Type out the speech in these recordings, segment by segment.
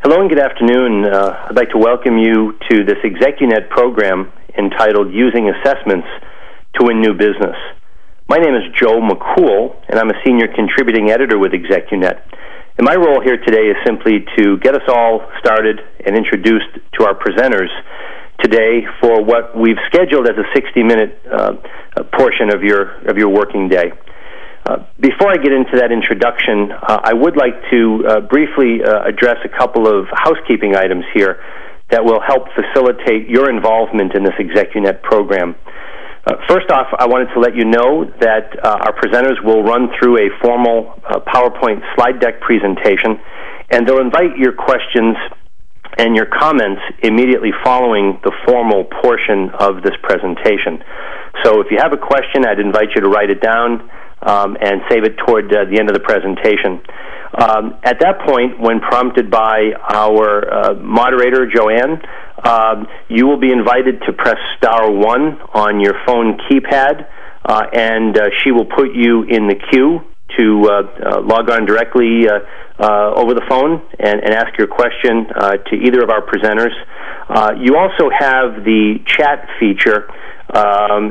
Hello and good afternoon. I'd like to welcome you to this ExecuNet program entitled Using Assessments to Win New Business. My name is Joe McCool, and I'm a senior contributing editor with ExecuNet. And my role here today is simply to get us all started and introduced to our presenters today for what we've scheduled as a 60-minute portion of your working day. Before I get into that introduction, I would like to briefly address a couple of housekeeping items here that will help facilitate your involvement in this ExecuNet program. First off, I wanted to let you know that our presenters will run through a formal PowerPoint slide deck presentation, and they'll invite your questions and your comments immediately following the formal portion of this presentation. So if you have a question, I'd invite you to write it down and save it toward the end of the presentation. At that point, when prompted by our moderator, Joanne, you will be invited to press star 1 on your phone keypad, and she will put you in the queue to log on directly over the phone and ask your question to either of our presenters. You also have the chat feature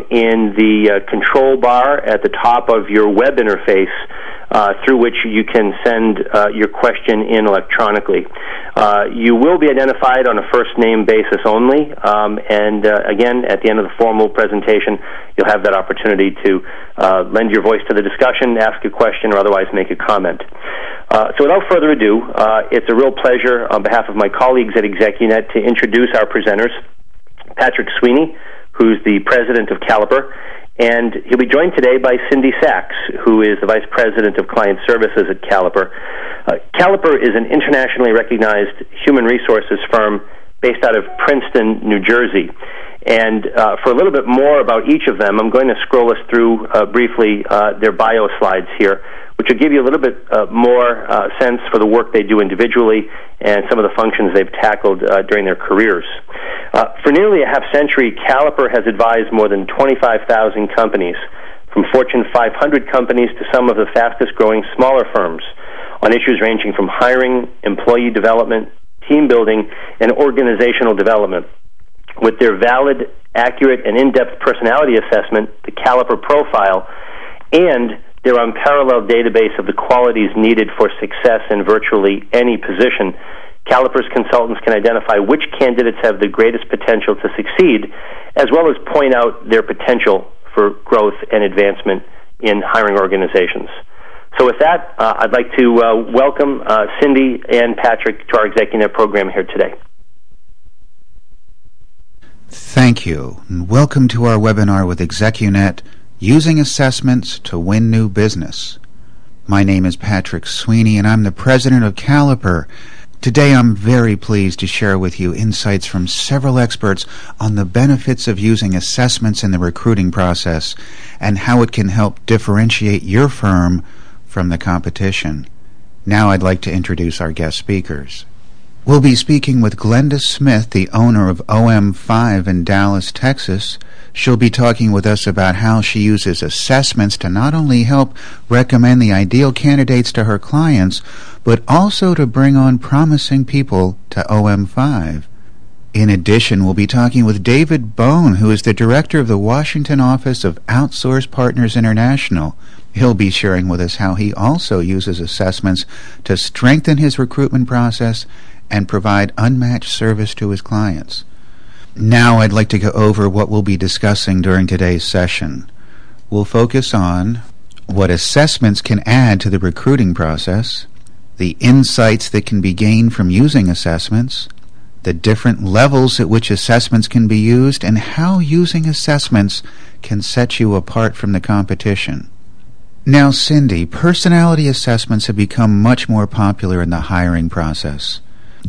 in the control bar at the top of your web interface, through which you can send your question in electronically. You will be identified on a first-name basis only, and again, at the end of the formal presentation, you'll have that opportunity to lend your voice to the discussion, ask a question, or otherwise make a comment. So without further ado, it's a real pleasure on behalf of my colleagues at ExecuNet to introduce our presenters, Patrick Sweeney, who's the president of Caliper, and he'll be joined today by Cyndi Sax, who is the vice president of client services at Caliper. Caliper is an internationally recognized human resources firm based out of Princeton, New Jersey. And for a little bit more about each of them, I'm going to scroll us through briefly their bio slides here, which will give you a little bit more sense for the work they do individually and some of the functions they've tackled during their careers. For nearly a half-century, Caliper has advised more than 25,000 companies, from Fortune 500 companies to some of the fastest-growing smaller firms, on issues ranging from hiring, employee development, team building, and organizational development. With their valid, accurate, and in-depth personality assessment, the Caliper Profile, and their unparalleled database of the qualities needed for success in virtually any position, Caliper's consultants can identify which candidates have the greatest potential to succeed, as well as point out their potential for growth and advancement in hiring organizations. So with that, I'd like to welcome Cyndi and Patrick to our ExecuNet program here today. Thank you, and welcome to our webinar with ExecuNet, Using Assessments to Win New Business. My name is Patrick Sweeney, and I'm the president of Caliper. Today I'm very pleased to share with you insights from several experts on the benefits of using assessments in the recruiting process and how it can help differentiate your firm from the competition. Now I'd like to introduce our guest speakers. We'll be speaking with Glenda Smith, the owner of OM5 in Dallas, Texas. She'll be talking with us about how she uses assessments to not only help recommend the ideal candidates to her clients, but also to bring on promising people to OM5. In addition, we'll be talking with David Bone, who is the director of the Washington office of Outsource Partners International. He'll be sharing with us how he also uses assessments to strengthen his recruitment process and provide unmatched service to his clients. Now I'd like to go over what we'll be discussing during today's session. We'll focus on what assessments can add to the recruiting process, the insights that can be gained from using assessments, the different levels at which assessments can be used, and how using assessments can set you apart from the competition. Now, Cyndi, personality assessments have become much more popular in the hiring process.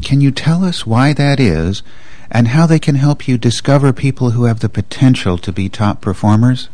Can you tell us why that is and how they can help you discover people who have the potential to be top performers?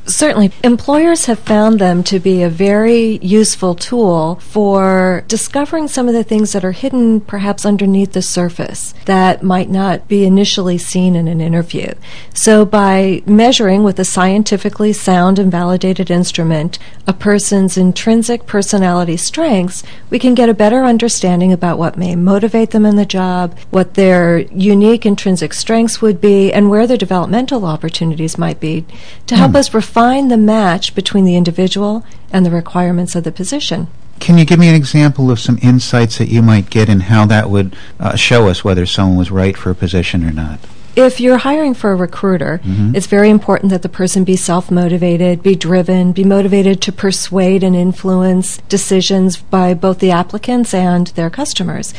Certainly. Employers have found them to be a very useful tool for discovering some of the things that are hidden perhaps underneath the surface that might not be initially seen in an interview. So by measuring with a scientifically sound and validated instrument a person's intrinsic personality strengths, we can get a better understanding about what may motivate them in the job, what their unique intrinsic strengths would be, and where their developmental opportunities might be to help us refine the match between the individual and the requirements of the position. Can you give me an example of some insights that you might get and how that would show us whether someone was right for a position or not? If you're hiring for a recruiter, it's very important that the person be self-motivated, be driven, be motivated to persuade and influence decisions by both the applicants and their customers.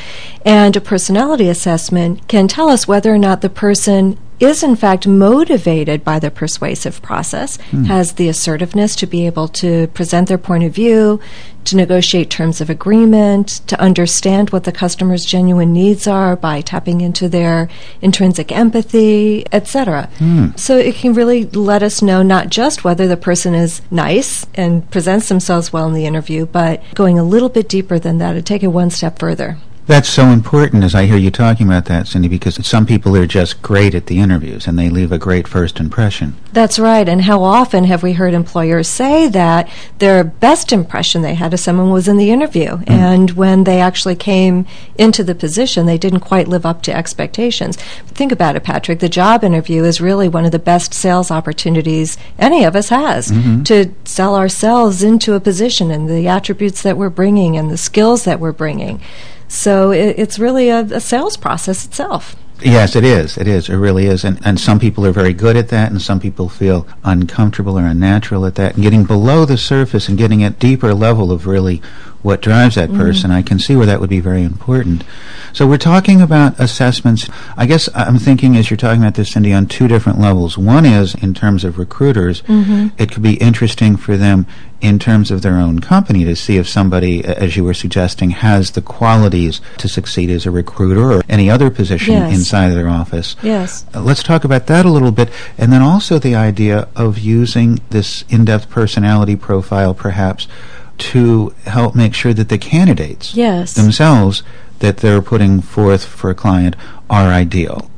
And a personality assessment can tell us whether or not the person is in fact motivated by the persuasive process, has the assertiveness to be able to present their point of view, to negotiate terms of agreement, to understand what the customer's genuine needs are by tapping into their intrinsic empathy, etc. So it can really let us know not just whether the person is nice and presents themselves well in the interview, but going a little bit deeper than that and take it one step further. That's so important as I hear you talking about that, Cyndi, because some people are just great at the interviews and they leave a great first impression. That's right, and how often have we heard employers say that their best impression they had of someone was in the interview, and when they actually came into the position, they didn't quite live up to expectations. Think about it, Patrick. The job interview is really one of the best sales opportunities any of us has to sell ourselves into a position and the attributes that we're bringing and the skills that we're bringing. So it's really a sales process itself. Yes, it is. It really is. And some people are very good at that, and some people feel uncomfortable or unnatural at that. And getting below the surface and getting at deeper level of really what drives that person, I can see where that would be very important. So we're talking about assessments. I guess I'm thinking as you're talking about this, Cyndi, on two different levels. One is in terms of recruiters. It could be interesting for them in terms of their own company to see if somebody, as you were suggesting, has the qualities to succeed as a recruiter or any other position inside of their office. Yes. Let's talk about that a little bit. And then also the idea of using this in-depth personality profile, perhaps, to help make sure that the candidates themselves that they're putting forth for a client are ideal.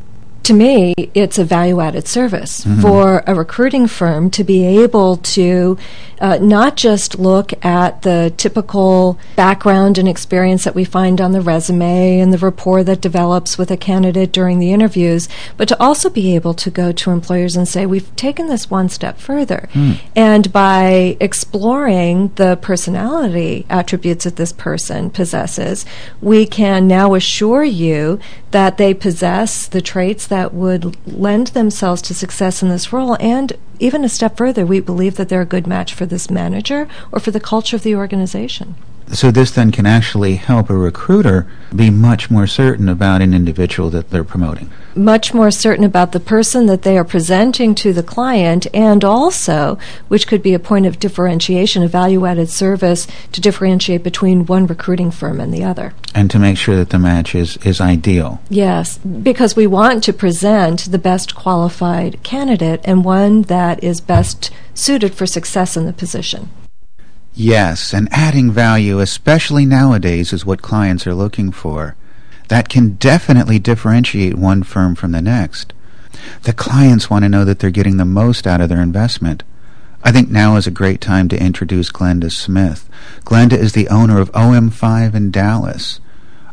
To me, it's a value-added service for a recruiting firm to be able to not just look at the typical background and experience that we find on the resume and the rapport that develops with a candidate during the interviews, but to also be able to go to employers and say, we've taken this one step further. And by exploring the personality attributes that this person possesses, we can now assure you that they possess the traits that would lend themselves to success in this role, and even a step further, we believe that they're a good match for this manager or for the culture of the organization. So this then can actually help a recruiter be much more certain about an individual that they're promoting. Much more certain about the person that they are presenting to the client, and also, which could be a point of differentiation, a value-added service to differentiate between one recruiting firm and the other. And to make sure that the match is ideal. Yes, because we want to present the best qualified candidate and one that is best suited for success in the position. Yes, and adding value, especially nowadays, is what clients are looking for. That can definitely differentiate one firm from the next. The clients want to know that they're getting the most out of their investment. I think now is a great time to introduce Glenda Smith. Glenda is the owner of OM5 in Dallas.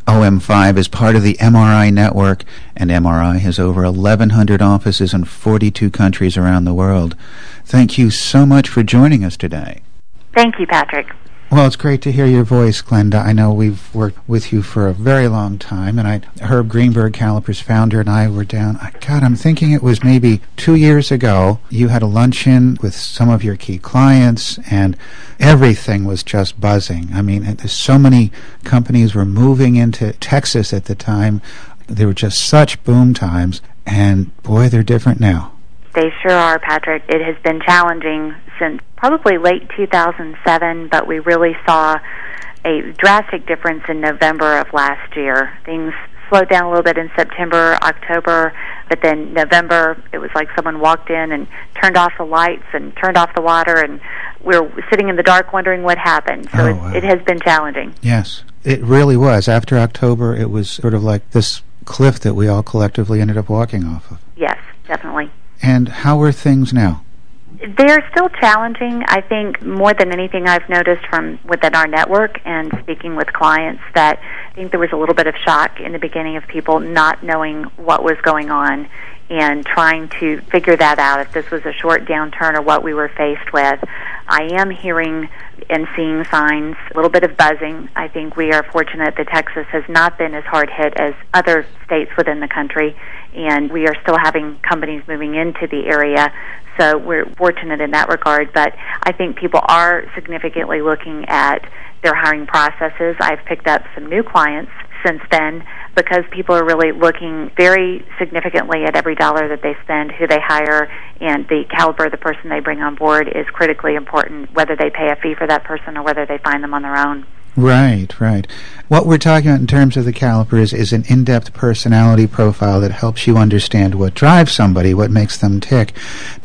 OM5 is part of the MRINETWORK, and MRI has over 1,100 offices in 42 countries around the world. Thank you so much for joining us today. Thank you, Patrick. Well, it's great to hear your voice, Glenda. I know we've worked with you for a very long time, and Herb Greenberg, Caliper's founder, and I were down. God, I'm thinking it was maybe 2 years ago. You had a luncheon with some of your key clients, and everything was just buzzing. I mean, so many companies were moving into Texas at the time. They were just such boom times, and boy, they're different now. They sure are, Patrick. It has been challenging since probably late 2007, but we really saw a drastic difference in November of last year. Things slowed down a little bit in September, October, But then November, it was like someone walked in and turned off the lights and turned off the water, and we were sitting in the dark wondering what happened. So wow. it has been challenging. Yes, it really was. After October, it was sort of like this cliff that we all collectively ended up walking off of. Yes, definitely. And how are things now? They're still challenging. I think more than anything I've noticed from within our network and speaking with clients that I think there was a little bit of shock in the beginning of people not knowing what was going on and trying to figure that out, if this was a short downturn or what we were faced with. I am hearing and seeing signs, a little bit of buzzing. I think we are fortunate that Texas has not been as hard hit as other states within the country, and we are still having companies moving into the area, so we're fortunate in that regard. But I think people are significantly looking at their hiring processes. I've picked up some new clients since then because people are really looking very significantly at every dollar that they spend, who they hire, and the caliber of the person they bring on board is critically important, whether they pay a fee for that person or whether they find them on their own. Right. What we're talking about in terms of the Caliper is an in-depth personality profile that helps you understand what drives somebody, what makes them tick.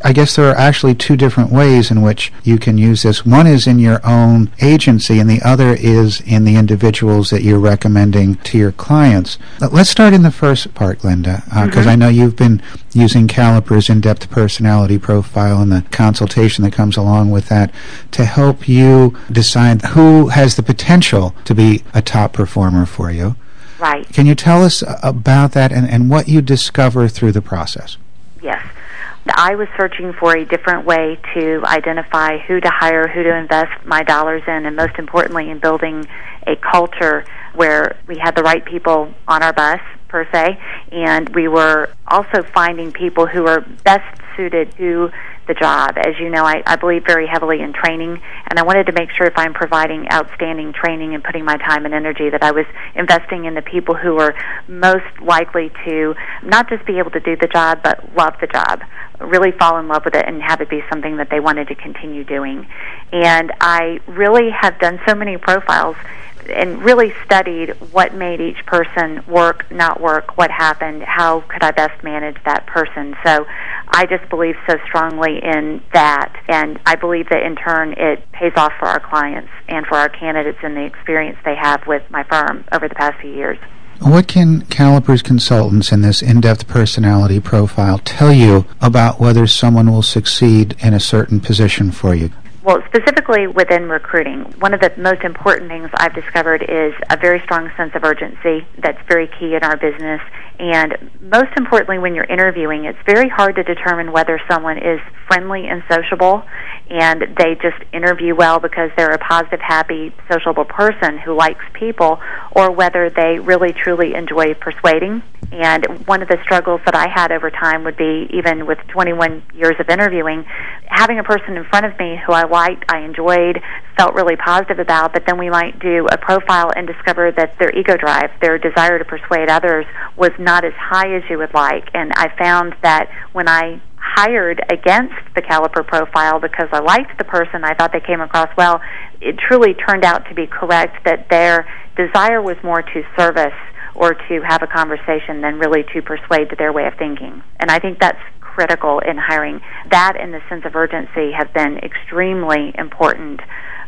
I guess there are actually two different ways in which you can use this. One is in your own agency, and the other is in the individuals that you're recommending to your clients. Let's start in the first part, Glenda, because I know you've been using Caliper's in-depth personality profile and the consultation that comes along with that to help you decide who has the potential to be a top performer for you. Right. Can you tell us about that and what you discover through the process? Yes. I was searching for a different way to identify who to hire, who to invest my dollars in, and most importantly in building a culture where we had the right people on our bus, per se, and we were also finding people who are best suited to the job. As you know, I believe very heavily in training, and I wanted to make sure if I'm providing outstanding training and putting my time and energy that I was investing in the people who were most likely to not just be able to do the job, but love the job, really fall in love with it and have it be something that they wanted to continue doing. And I really have done so many profiles and really studied what made each person work, not work, what happened, how could I best manage that person. So I just believe so strongly in that, and I believe that in turn it pays off for our clients and for our candidates and the experience they have with my firm over the past few years. What can Caliper's consultants in this in-depth personality profile tell you about whether someone will succeed in a certain position for you? Well, specifically within recruiting, one of the most important things I've discovered is a very strong sense of urgency that's very key in our business. And most importantly, when you're interviewing, it's very hard to determine whether someone is friendly and sociable and they just interview well because they're a positive, happy, sociable person who likes people, or whether they really, truly enjoy persuading. And one of the struggles that I had over time would be, even with 21 years of interviewing, having a person in front of me who I liked, I enjoyed, felt really positive about, but then we might do a profile and discover that their ego drive, their desire to persuade others, was not as high as you would like. And I found that when I hired against the Caliper profile because I liked the person, I thought they came across well, it truly turned out to be correct that their desire was more to service or to have a conversation than really to persuade to their way of thinking. And I think that's critical in hiring. That and the sense of urgency have been extremely important.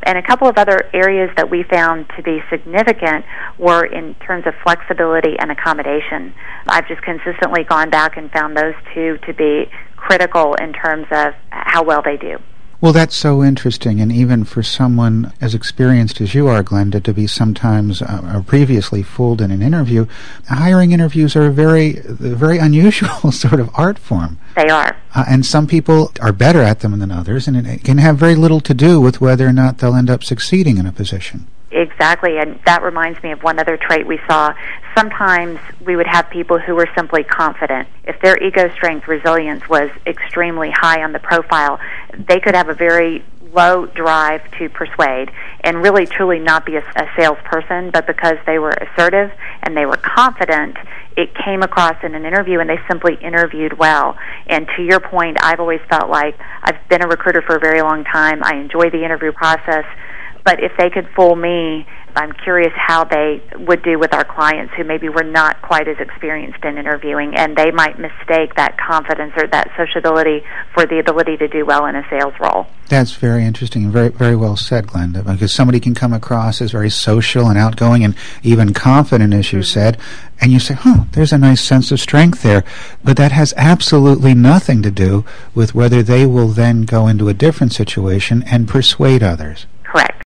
And a couple of other areas that we found to be significant were in terms of flexibility and accommodation. I've just consistently gone back and found those two to be critical in terms of how well they do. Well, that's so interesting, and even for someone as experienced as you are, Glenda, to be sometimes or previously fooled in an interview, hiring interviews are a very unusual sort of art form. They are. And some people are better at them than others, and it can have very little to do with whether or not they'll end up succeeding in a position. Exactly, and that reminds me of one other trait we saw. Sometimes we would have people who were simply confident. If their ego strength, resilience was extremely high on the profile, they could have a very low drive to persuade and really truly not be a salesperson, but because they were assertive and they were confident, it came across in an interview and they simply interviewed well. And to your point, I've always felt like I've been a recruiter for a very long time. I enjoy the interview process. But if they could fool me, I'm curious how they would do with our clients who maybe were not quite as experienced in interviewing, and they might mistake that confidence or that sociability for the ability to do well in a sales role. That's very interesting and very, very well said, Glenda, because somebody can come across as very social and outgoing and even confident, as you said, and you say, there's a nice sense of strength there. But that has absolutely nothing to do with whether they will then go into a different situation and persuade others. Correct.